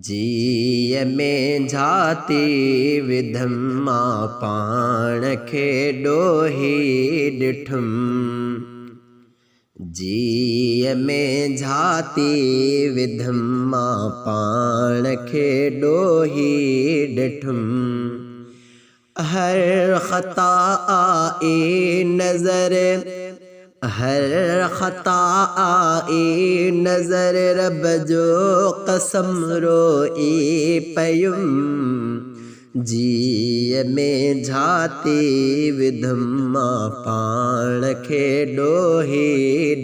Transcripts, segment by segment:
जीअ में झाती विधम्मा पाण खे ॾोही ॾिठुम। जीअ में झाती विधम्मा पाण खे ॾोही ॾिठुम। हर ख़ता आई नज़र, हर ख़ता आई नज़र, रब जो कसम रोई पयुम। जीअ में झाती विधम्मा पाण खे ॾोही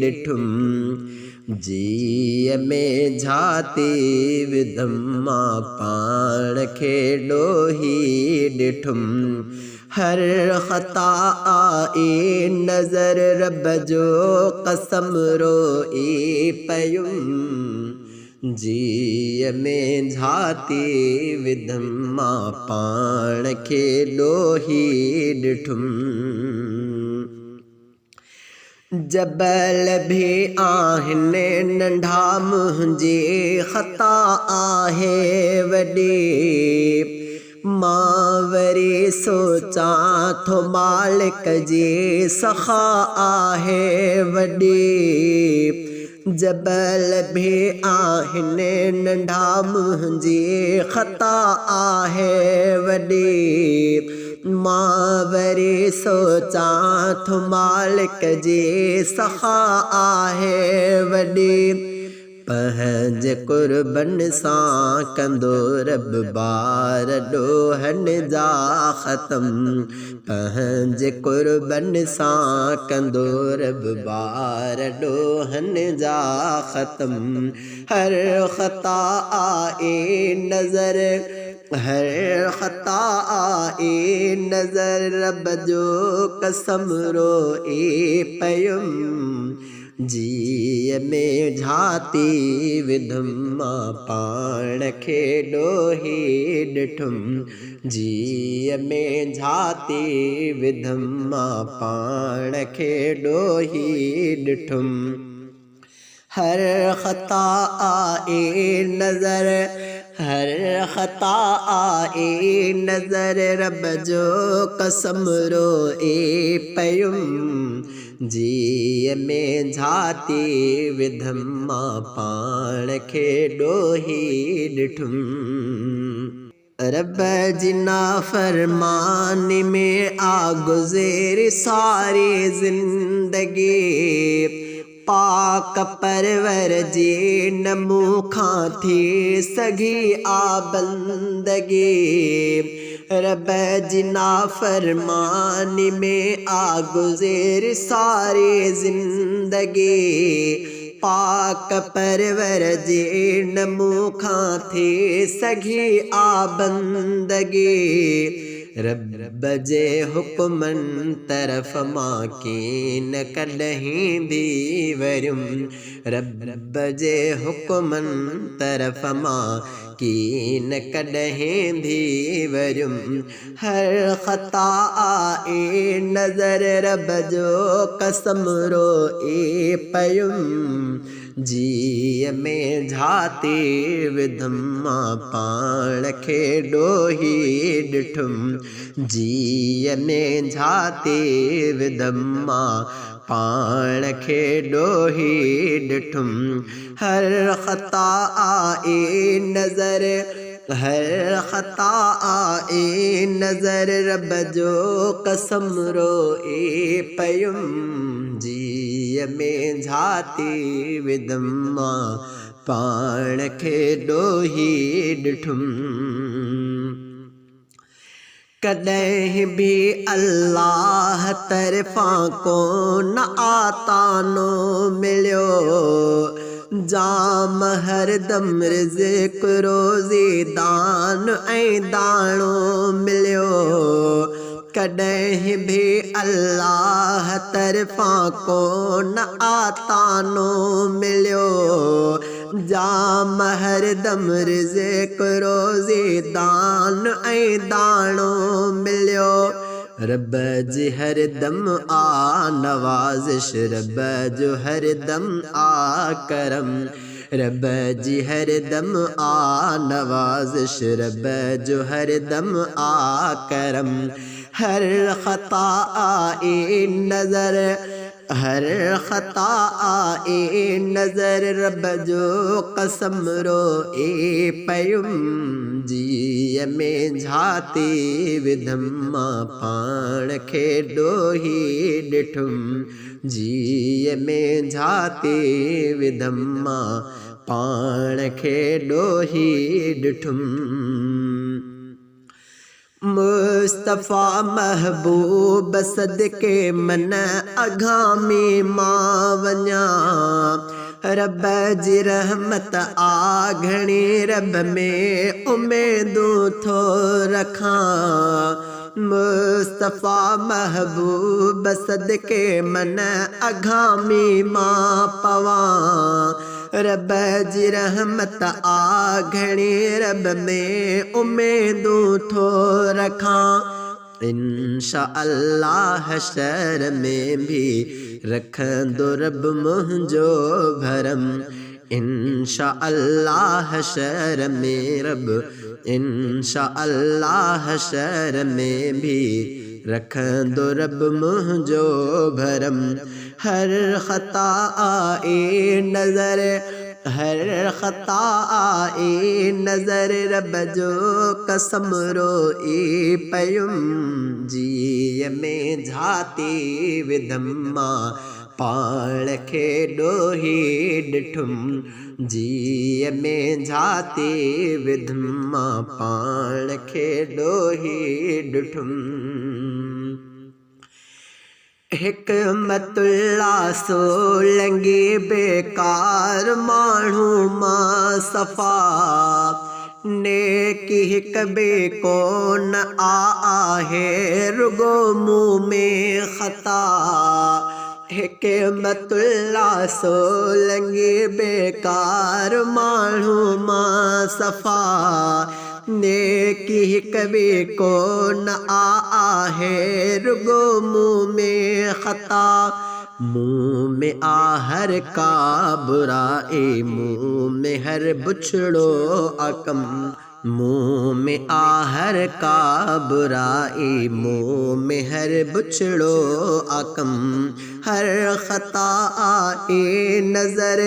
ॾिठुम। जीअ में झाती विधम्मा पाण खे ॾोही ॾिठुम। हर ख़ता आई नज़र, रब जो कसम रोई पयुम। जीअ में झाती विधम्मा पाण खे ॾोही ॾिठुम। जबल भी आहिनि नंढा, मुंहिंजी ख़ता आहे वॾी। मां वरी सोचां थो मालिक जी सख़ा आहे वॾी। जबल भी आहिनि नंढा, मुंहिंजी ख़ता आहे वॾी। मां वरी सोचां थो मालिक जी सख़ा आहे वॾी। पंहिंजे कुर्बन सां कंदो रब ॿार ॾोहनि जा ख़तम। पंहिंजे कुर्बन सां कंदो रब ॿार ॾोहनि जा ख़तम। हर ख़ता आई नज़र, हर ख़ता आई नज़र, रब जो कसम रोई पयुम। जीअ में झाती विधम्मा पाण खे ॾोही ॾिठुम। जीअ में झाती विधम्मा पाण खे ॾोही ॾिठुम। हर ख़ता आई नज़र, हर ख़ता आई नज़र, रब जो कसम रोई पयुम। जीअ में झाती विधम्मा पाण खे ॾोही ॾिठुम। रब जी नाफ़रमानी में आ गुज़री सारी ज़िंदगी। पाक परवर जी न मूंखां थी सघी आ बंदगी। रब जी नाफ़रमानी में आ गुज़री सारी ज़िंदगी। पाक परवर जी न मूंखां थी सघी आ बंदगी। रब जे हुक्मनि तरफ़ मां कीन कॾहिं भी वरियुम। रब जे हुक्मनि तरफ़ मां कीन कॾहिं भी वरियुम। हर ख़ता आई नज़र, रब जो कसम रोई पयुम। जीअ में झाती विधम्मा पाण खे ॾोही ॾिठुम। जीअ में झाती विधम्मा पाण खे ॾोही ॾिठुम। हर ख़ता आई नज़र, हर ख़ता आई नज़र, रब जो कसम रोई पयुम। जीअ में झाती विधम्मा पाण खे ॾोही ॾिठुम। कॾहिं भी अल्लाह तरफ़ां को न आतानो मिलियो। जाम हरदम रिज़्क़ रोज़ी दान ऐं दाणो मिलियो। कॾहिं भी अल्लाह तरफ़ां को न आतानो मिलियो। जाम हरदम रिज़्क़ रोज़ी दान ऐं दाणो मिलियो। रब जी हरदम आ नवाज़िश, रब जो हरदम आ करम। रब जी हर दम आ नवाजिश, रब जो हर दम आ करम। हर खता आए नजर, हर खता आए नजर, रब जो कसम रो ए पयुम। जी में झाती विधम्मा पाण खे डोही डिठुम, जी में झाती विधम्मा पाण खे डोही डिठुम। मुस्तफ़ा महबूब सदके मन अघामी मां वञा, रब जी रहमत आ घणी, रब में उमेदूं थो रखां। मुस्तफ़ा महबूब सदके मन अघामी मां पवां, रब जी रहमत आ घणी, रब में उमेदूं थो रखां। इंशा अल्लाह शर में भी रखंदो रब मुंहिंजो भरम। इंशा अल्लाह शर में रब, इंशा अल्लाह शर में भी रखंदो रब मुंहिंजो भरम। हर खता आए नजर, हर खता आए नजर, रब जो कसम रोई पयुम। जी में झाती विधम्मा पाण खे डोही डिठुम, जी में झाती विधम्मा पाण खे डोही डिठुम। हिकमतुल्ला सोलंगी बेकार माण्हू मां सफ़ा, नेकी हिक बे कोन आहे रुगो मुँह में खता। हिकमतुल्ला सोलंगी बेकार माण्हू मां सफ़ा, नेकी हिक बे कोन आहे रुगो मुँह में खता। मुँह में आ हर का बुराई, मुँह में हर बुछड़ो अकम। मुँह में आ हर का बुराई, मुँह में हर बुछड़ो अकम। हर खता आए नजर,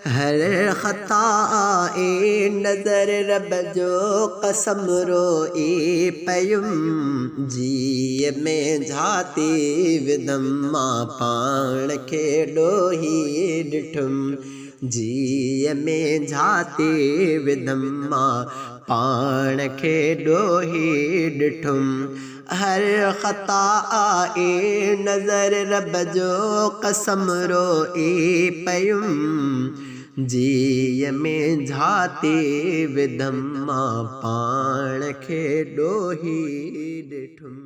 हर खता आए नजर, रब जो कसम रोई पयुम। जी में झाती विधम्मा पाण खे डोही डिठुम, जी में झाती विधम्मा पाण खे डोही डिठुम। हर खता आए नजर, रब जो कसम रोई पयुम। जी में झाती विधम्मा पाण खे डोही डिठुम।